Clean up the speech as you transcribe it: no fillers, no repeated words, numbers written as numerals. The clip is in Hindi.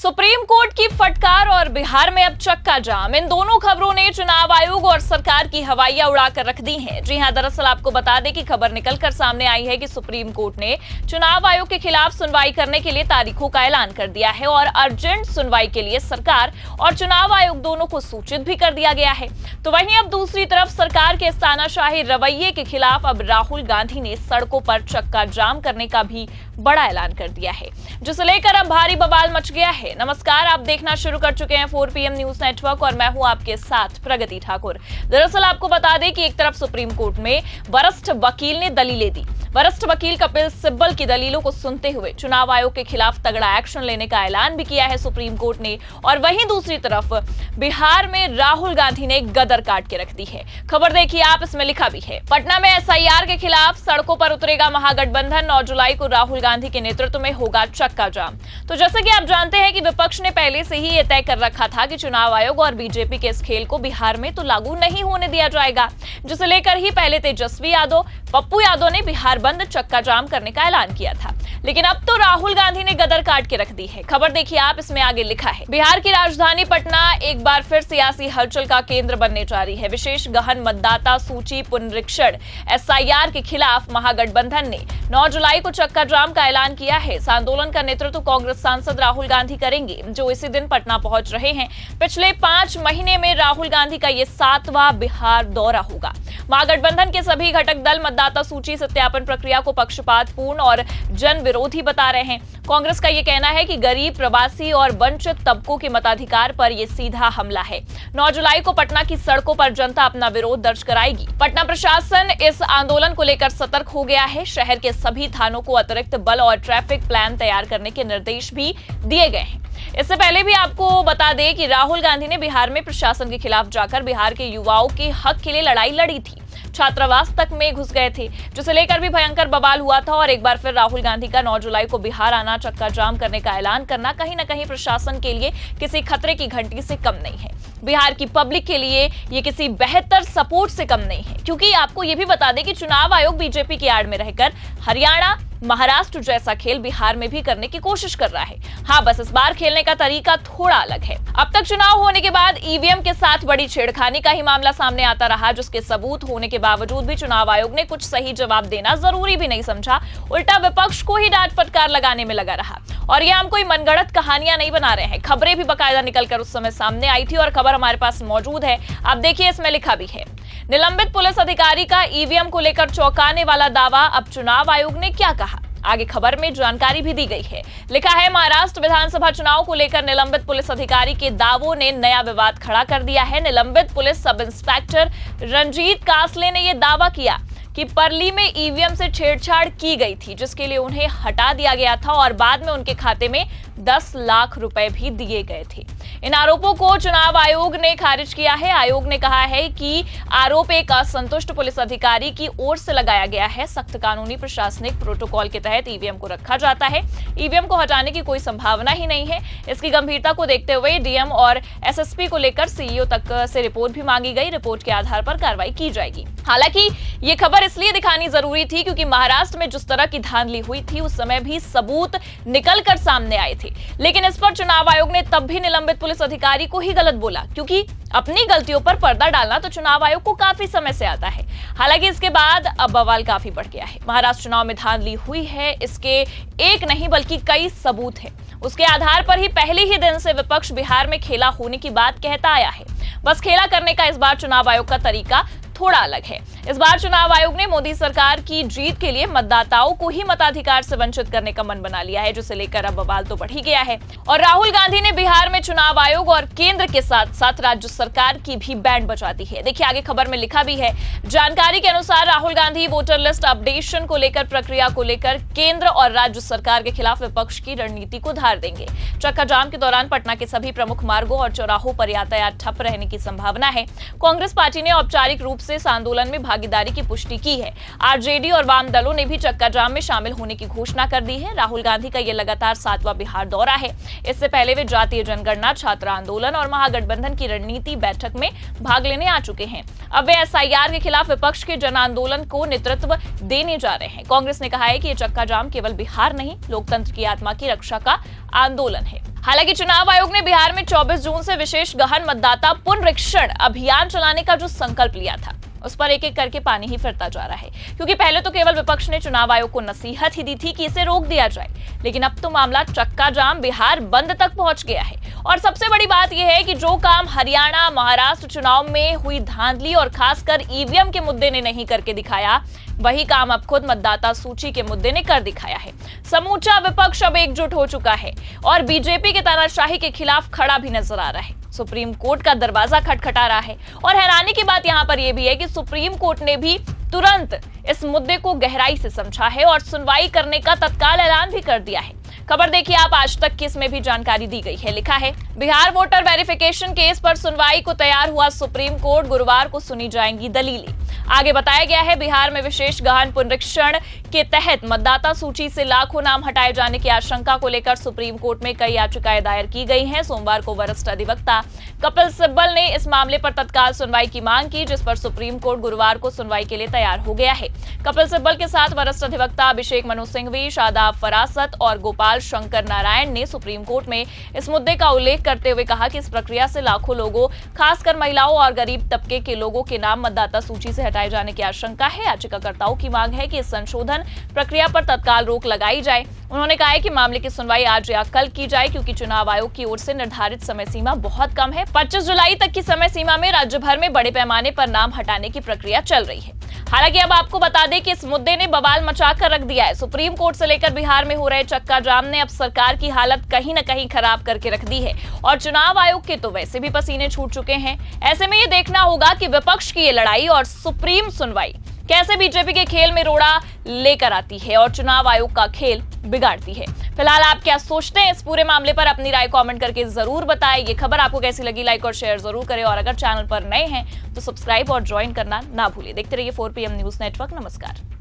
सुप्रीम कोर्ट की फटकार और बिहार में अब चक्का जाम, इन दोनों खबरों ने चुनाव आयोग और सरकार की हवाइयां उड़ाकर रख दी हैं। जी हां, दरअसल आपको बता दें कि खबर निकलकर सामने आई है कि सुप्रीम कोर्ट ने चुनाव आयोग के खिलाफ सुनवाई करने के लिए तारीखों का ऐलान कर दिया है और अर्जेंट सुनवाई के लिए सरकार और चुनाव आयोग दोनों को सूचित भी कर दिया गया है। तो वहीं अब दूसरी तरफ सरकार के इस तानाशाही रवैये के खिलाफ अब राहुल गांधी ने सड़कों पर चक्का जाम करने का भी बड़ा ऐलान कर दिया है, जिसे लेकर अब भारी बवाल मच गया है। नमस्कार, आप देखना शुरू कर चुके हैं 4 PM न्यूज नेटवर्क और मैं हूं आपके साथ प्रगति ठाकुर। दरअसल आपको बता दें कि एक तरफ सुप्रीम कोर्ट में वरिष्ठ वकील ने दलीलें दी। वरिष्ठ वकील कपिल सिब्बल की दलीलों को सुनते हुए चुनाव आयोग के खिलाफ तगड़ा एक्शन लेने का ऐलान भी किया है सुप्रीम कोर्ट ने। और वहीं दूसरी तरफ बिहार में राहुल गांधी ने गदर काट के रख दी है। खबर देखिए आप, इसमें लिखा भी है, पटना में SIR के खिलाफ सड़कों पर उतरेगा महागठबंधन। 9 जुलाई को राहुल गांधी के नेतृत्व में होगा चक्का जाम। तो जैसे कि आप जानते हैं कि विपक्ष ने पहले से ही यह तय कर रखा था कि चुनाव आयोग और बीजेपी के इस खेल को बिहार में तो लागू नहीं होने दिया जाएगा, जिसे लेकर ही पहले तेजस्वी यादव, पप्पू यादव ने बिहार बंद चक्का जाम करने का ऐलान किया था। लेकिन अब तो राहुल गांधी ने गदर काट के रख दी है। खबर देखिए आप, इसमें आगे लिखा है, बिहार की राजधानी पटना एक बार फिर सियासी हलचल का केंद्र बनने जा रही है। विशेष गहन मतदाता सूची पुनरीक्षण SIR के खिलाफ महागठबंधन ने 9 जुलाई को चक्का जाम का ऐलान किया है। इस आंदोलन का नेतृत्व कांग्रेस सांसद राहुल गांधी करेंगे, जो इसी दिन पटना पहुंच रहे हैं। पिछले 5 महीने में राहुल गांधी का यह 7वां बिहार दौरा होगा। महागठबंधन के सभी घटक दल मतदाता सूची सत्यापन प्रक्रिया को पक्षपातपूर्ण और जन विरोधी बता रहे हैं। कांग्रेस का यह कहना है कि गरीब, प्रवासी और वंचित तबकों के मताधिकार पर यह सीधा हमला है। 9 जुलाई को पटना की सड़कों पर जनता अपना विरोध दर्ज कराएगी। पटना प्रशासन इस आंदोलन को लेकर सतर्क हो गया है। शहर के सभी थानों को अतिरिक्त बल और ट्रैफिक प्लान तैयार करने के निर्देश भी दिए गए हैं। इससे पहले भी आपको बता दें कि राहुल गांधी ने बिहार में प्रशासन के खिलाफ जाकर बिहार के युवाओं के हक के लिए लड़ाई लड़ी थी। छात्रावास तक में घुस गए थे, जिसे लेकर भी भयंकर बवाल हुआ था। और एक बार फिर राहुल गांधी का 9 जुलाई को बिहार आना, चक्का जाम करने का ऐलान करना कहीं न कहीं प्रशासन के लिए किसी खतरे की घंटी से कम नहीं है। बिहार की पब्लिक के लिए ये किसी बेहतर सपोर्ट से कम नहीं है, क्योंकि आपको ये भी बता दें कि चुनाव आयोग बीजेपी की आड़ में रहकर हरियाणा, महाराष्ट्र जैसा खेल बिहार में भी करने की कोशिश कर रहा है। हाँ, बस इस बार खेलने का तरीका थोड़ा अलग है। अब तक चुनाव होने के बाद EVM के साथ बड़ी छेड़खानी का ही मामला सामने आता रहा, जिसके सबूत होने के बावजूद भी चुनाव आयोग ने कुछ सही जवाब देना जरूरी भी नहीं समझा, उल्टा विपक्ष को ही डांट फटकार लगाने में लगा रहा। और ये हम कोई मनगढ़ंत कहानियां नहीं बना रहे हैं, खबरें भी बाकायदा निकलकर उस समय सामने आई थी और खबर हमारे पास मौजूद है। आप देखिए, इसमें लिखा भी है, निलंबित पुलिस अधिकारी का EVM को लेकर चौंकाने वाला दावा। अब चुनाव आयोग ने क्या कहा, आगे खबर में जानकारी भी दी गई है। लिखा है, महाराष्ट्र विधानसभा चुनाव को लेकर निलंबित पुलिस अधिकारी के दावों ने नया विवाद खड़ा कर दिया है। निलंबित पुलिस सब इंस्पेक्टर रंजीत कासले ने यह दावा किया कि परली में EVM से छेड़छाड़ की गई थी, जिसके लिए उन्हें हटा दिया गया था और बाद में उनके खाते में 10 लाख रुपए भी दिए गए थे। इन आरोपों को चुनाव आयोग ने खारिज किया है। आयोग ने कहा है कि आरोप एक असंतुष्ट पुलिस अधिकारी की ओर से लगाया गया है। सख्त कानूनी प्रशासनिक प्रोटोकॉल के तहत EVM को रखा जाता है। EVM को हटाने की कोई संभावना ही नहीं है। इसकी गंभीरता को देखते हुए DM और SSP को लेकर CEO तक से रिपोर्ट भी मांगी गई। रिपोर्ट के आधार पर कार्रवाई की जाएगी। हालांकि ये खबर इसलिए दिखानी जरूरी थी क्योंकि महाराष्ट्र में जिस तरह की धांधली हुई थी, उस समय भी सबूत निकलकर सामने आए थे। लेकिन इस पर चुनाव आयोग ने तब भी निलंबित पुलिस अधिकारी को ही गलत बोला, क्योंकि अपनी गलतियों पर पर्दा डालना तो चुनाव आयोग को काफी समय से आता है। हालांकि इसके बाद अब बवाल काफी बढ़ गया है। महाराष्ट्र चुनाव में धांधली हुई है, इसके एक नहीं बल्कि कई सबूत है। उसके आधार पर ही पहले ही दिन से विपक्ष बिहार में खेला होने की बात कहता आया है। बस खेला करने का इस बार चुनाव आयोग का तरीका थोड़ा अलग है। इस बार चुनाव आयोग ने मोदी सरकार की जीत के लिए मतदाताओं को ही मताधिकार से वंचित करने का मन बना लिया है, जिसे लेकर अब बवाल तो बढ़ ही गया है। और राहुल गांधी ने बिहार में चुनाव आयोग और केंद्र के साथ साथ राज्य सरकार की भी बैंड बजा दी है। देखिए, आगे खबर में लिखा भी है, जानकारी के अनुसार Rahul Gandhi voter list updation को लेकर प्रक्रिया को लेकर केंद्र और राज्य सरकार के खिलाफ विपक्ष की रणनीति को धार देंगे। चक्का जाम के दौरान पटना के सभी प्रमुख मार्गों और चौराहों पर यातायात ठप रहने की संभावना है। कांग्रेस पार्टी ने औपचारिक रूप से इस आंदोलन में भागीदारी की पुष्टि की है। आरजेडी और वाम दलों ने भी चक्का जाम में शामिल होने की घोषणा कर दी है। राहुल गांधी का यह लगातार 7वां बिहार दौरा है। इससे पहले वे जातीय जनगणना, छात्र आंदोलन और महागठबंधन की रणनीति बैठक में भाग लेने आ चुके हैं। अब वे एसआईआर के खिलाफ विपक्ष के जन आंदोलन को नेतृत्व देने जा रहे हैं। कांग्रेस ने कहा है कि यह चक्का जाम केवल बिहार नहीं, लोकतंत्र की आत्मा की रक्षा का आंदोलन है। हालांकि चुनाव आयोग ने बिहार में 24 जून से विशेष गहन मतदाता पुनरीक्षण अभियान चलाने का जो संकल्प लिया था, उस पर एक एक करके पानी ही फिरता जा रहा है। क्योंकि पहले तो केवल विपक्ष ने चुनाव आयोग को नसीहत ही दी थी कि इसे रोक दिया जाए, लेकिन अब तो मामला चक्का जाम बिहार बंद तक पहुंच गया है। और सबसे बड़ी बात यह है कि जो काम हरियाणा, महाराष्ट्र चुनाव में हुई धांधली और खासकर ईवीएम के मुद्दे ने नहीं करके दिखाया, वही काम अब खुद मतदाता सूची के मुद्दे ने कर दिखाया है। समूचा विपक्ष अब एकजुट हो चुका है और बीजेपी के तानाशाही के खिलाफ खड़ा भी नजर आ रहा है। सुप्रीम कोर्ट का दरवाजा खटखटा रहा है और हैरानी की बात यहां पर यह भी है कि सुप्रीम कोर्ट ने भी तुरंत इस मुद्दे को गहराई से समझा है और सुनवाई करने का तत्काल ऐलान भी कर दिया है। खबर देखिए आप आज तक की, इसमें भी जानकारी दी गई है। लिखा है, बिहार वोटर वेरिफिकेशन केस पर सुनवाई को तैयार हुआ सुप्रीम कोर्ट, गुरुवार को सुनी जाएंगी दलीलें। आगे बताया गया है, बिहार में विशेष गहन पुनरीक्षण के तहत मतदाता सूची से लाखों नाम हटाए जाने की आशंका को लेकर सुप्रीम कोर्ट में कई याचिकाएं दायर की गई हैं। सोमवार को वरिष्ठ अधिवक्ता कपिल सिब्बल ने इस मामले पर तत्काल सुनवाई की मांग की, जिस पर सुप्रीम कोर्ट गुरुवार को सुनवाई के लिए तैयार हो गया है। कपिल सिब्बल के साथ वरिष्ठ अधिवक्ता अभिषेक मनु सिंघवी, शादाब फरासत और गोपाल शंकर नारायण ने सुप्रीम कोर्ट में इस मुद्दे का उल्लेख करते हुए कहा कि इस प्रक्रिया से लाखों लोगों, खासकर महिलाओं और गरीब तबके के लोगों के नाम मतदाता सूची से हटाए जाने की आशंका है। याचिकाकर्ताओं की मांग है कि इस संशोधन प्रक्रिया पर तत्काल रोक लगाई जाए। उन्होंने कहा है कि मामले की सुनवाई आज या कल की जाए, क्योंकि चुनाव आयोग की ओर से निर्धारित समय सीमा बहुत कम है। 25 जुलाई तक की समय सीमा में राज्य भर में बड़े पैमाने पर नाम हटाने की प्रक्रिया चल रही है। हालांकि अब आपको बता दें कि इस मुद्दे ने बवाल मचाकर रख दिया है। सुप्रीम कोर्ट से लेकर बिहार में हो रहे चक्का जाम ने अब सरकार की हालत कहीं न कहीं खराब करके रख दी है और चुनाव आयोग के तो वैसे भी पसीने छूट चुके हैं। ऐसे में ये देखना होगा कि विपक्ष की ये लड़ाई और सुप्रीम सुनवाई कैसे बीजेपी के खेल में रोड़ा लेकर आती है और चुनाव आयोग का खेल बिगाड़ती है। फिलहाल आप क्या सोचते हैं इस पूरे मामले पर? अपनी राय कमेंट करके जरूर बताएं। ये खबर आपको कैसी लगी, लाइक और शेयर जरूर करें और अगर चैनल पर नए हैं तो सब्सक्राइब और ज्वाइन करना ना भूलिए। देखते रहिए 4PM न्यूज नेटवर्क। नमस्कार।